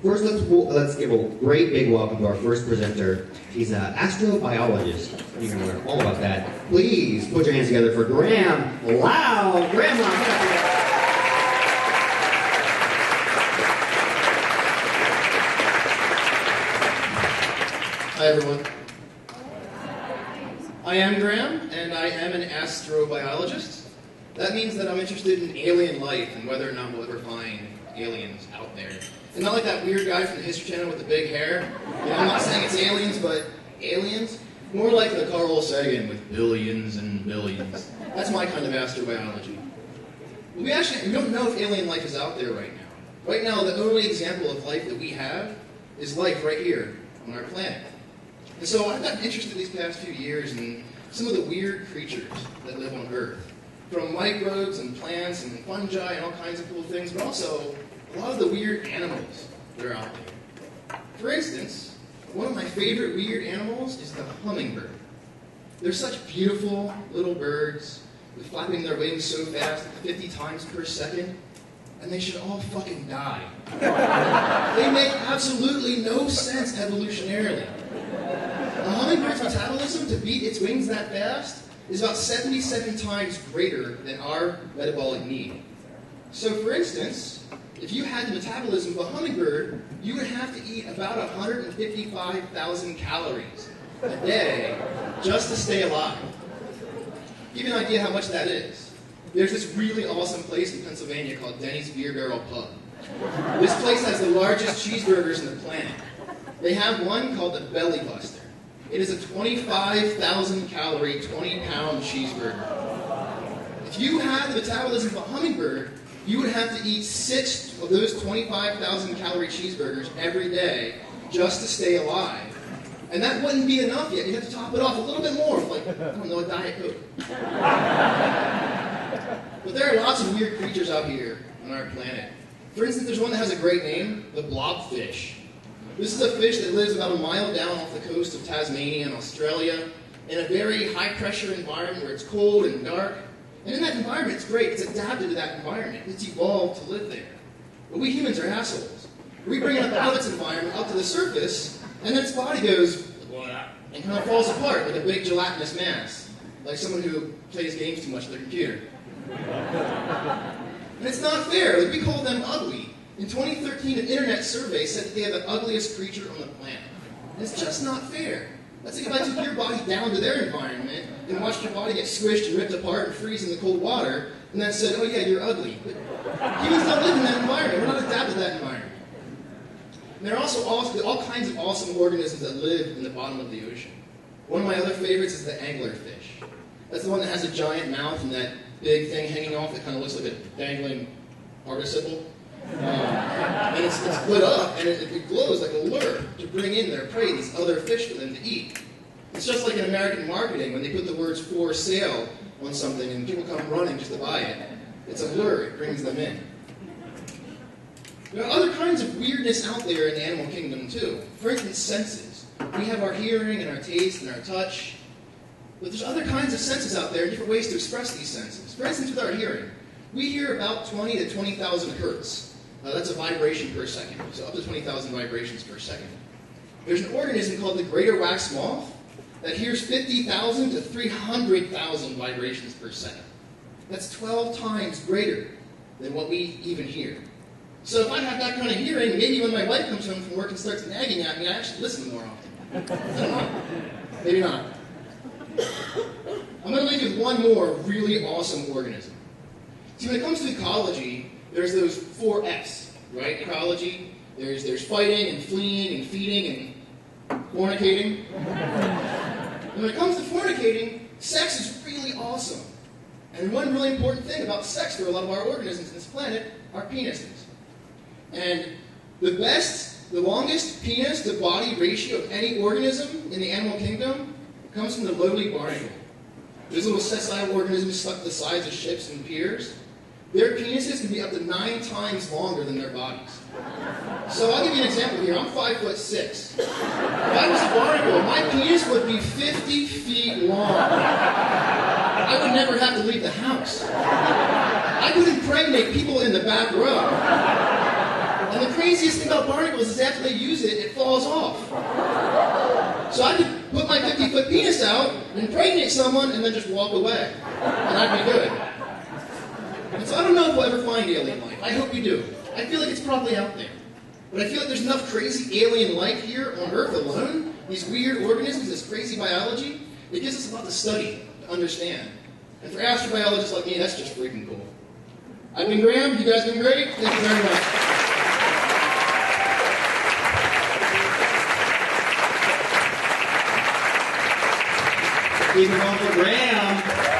First, let's give a great big welcome to our first presenter. He's an astrobiologist. You're going to learn all about that. Please put your hands together for Graham Loud. Graham Loud. Hi, everyone. I am Graham, and I am an astrobiologist. That means that I'm interested in alien life and whether or not we'll ever find aliens out there. And not like that weird guy from the History Channel with the big hair. You know, I'm not saying it's aliens, but aliens. More like the Carl Sagan with billions and billions. That's my kind of astrobiology. We don't know if alien life is out there right now. Right now, the only example of life that we have is life right here on our planet. And so I've gotten interested these past few years in some of the weird creatures that live on Earth. From microbes and plants and fungi and all kinds of cool things, but also a lot of the weird animals that are out there. For instance, one of my favorite weird animals is the hummingbird. They're such beautiful little birds, with flapping their wings so fast, 50 times per second, and they should all fucking die. They make absolutely no sense evolutionarily. A hummingbird's metabolism to beat its wings that fast is about 77 times greater than our metabolic need. So for instance, if you had the metabolism of a hummingbird, you would have to eat about 155,000 calories a day just to stay alive. Give you an idea how much that is. There's this really awesome place in Pennsylvania called Denny's Beer Barrel Pub. This place has the largest cheeseburgers in the planet. They have one called the Belly Buster. It is a 25,000 calorie, 20-pound cheeseburger. If you had the metabolism of a hummingbird, you would have to eat 6 of those 25,000 calorie cheeseburgers every day just to stay alive. And that wouldn't be enough yet. You'd have to top it off a little bit more with, like, I don't know, a Diet Coke. But there are lots of weird creatures out here on our planet. For instance, there's one that has a great name, the blobfish. This is a fish that lives about a mile down off the coast of Tasmania in Australia in a very high-pressure environment where it's cold and dark. And in that environment, it's great. It's adapted to that environment. It's evolved to live there. But we humans are assholes. We bring it up out of its environment, up to the surface, and then its body goes, and kind of falls apart like a big gelatinous mass, like someone who plays games too much on their computer. And it's not fair. Like, we call them ugly. In 2013, an internet survey said that they are the ugliest creature on the planet. And it's just not fair. That's like if I took your body down to their environment and watched your body get squished and ripped apart and freeze in the cold water, and then said, oh yeah, you're ugly. But humans don't live in that environment. We're not adapted to that environment. And there are also all kinds of awesome organisms that live in the bottom of the ocean. One of my other favorites is the anglerfish. That's the one that has a giant mouth and that big thing hanging off that kind of looks like a dangling participle. And it's lit up, and it glows like a lure to bring in their prey, these other fish for them to eat. It's just like in American marketing when they put the words for sale on something and people come running just to buy it. It's a lure, it brings them in. There are other kinds of weirdness out there in the animal kingdom too. For instance, senses. We have our hearing and our taste and our touch. But there's other kinds of senses out there and different ways to express these senses. For instance, with our hearing. We hear about 20 to 20,000 hertz. That's a vibration per second, so up to 20,000 vibrations per second. There's an organism called the greater wax moth that hears 50,000 to 300,000 vibrations per second. That's 12 times greater than what we even hear. So if I have that kind of hearing, maybe when my wife comes home from work and starts nagging at me, I actually listen more often. I don't know. Maybe not. I'm going to leave you with one more really awesome organism. See, when it comes to ecology, there's those 4 F's, right? Ecology, there's fighting and fleeing and feeding and fornicating. And when it comes to fornicating, sex is really awesome. And one really important thing about sex for a lot of our organisms on this planet are penises. And the longest penis to body ratio of any organism in the animal kingdom comes from the lowly barnacle. Those little sessile organisms stuck to the sides of ships and piers. Their penises can be up to 9 times longer than their bodies. So I'll give you an example here. I'm 5'6". If I was a barnacle, my penis would be 50 feet long. I would never have to leave the house. I could impregnate people in the back row. And the craziest thing about barnacles is after they use it, it falls off. So I could put my 50-foot penis out, impregnate someone, and then just walk away. And I'd be good. And so I don't know if we'll ever find alien life. I hope we do. I feel like it's probably out there. But I feel like there's enough crazy alien life here on Earth alone, these weird organisms, this crazy biology, it gives us a lot to study, to understand. And for astrobiologists like me, that's just freaking cool. I've been Graham. You guys have been great. Thank you very much. Keep it going for Graham.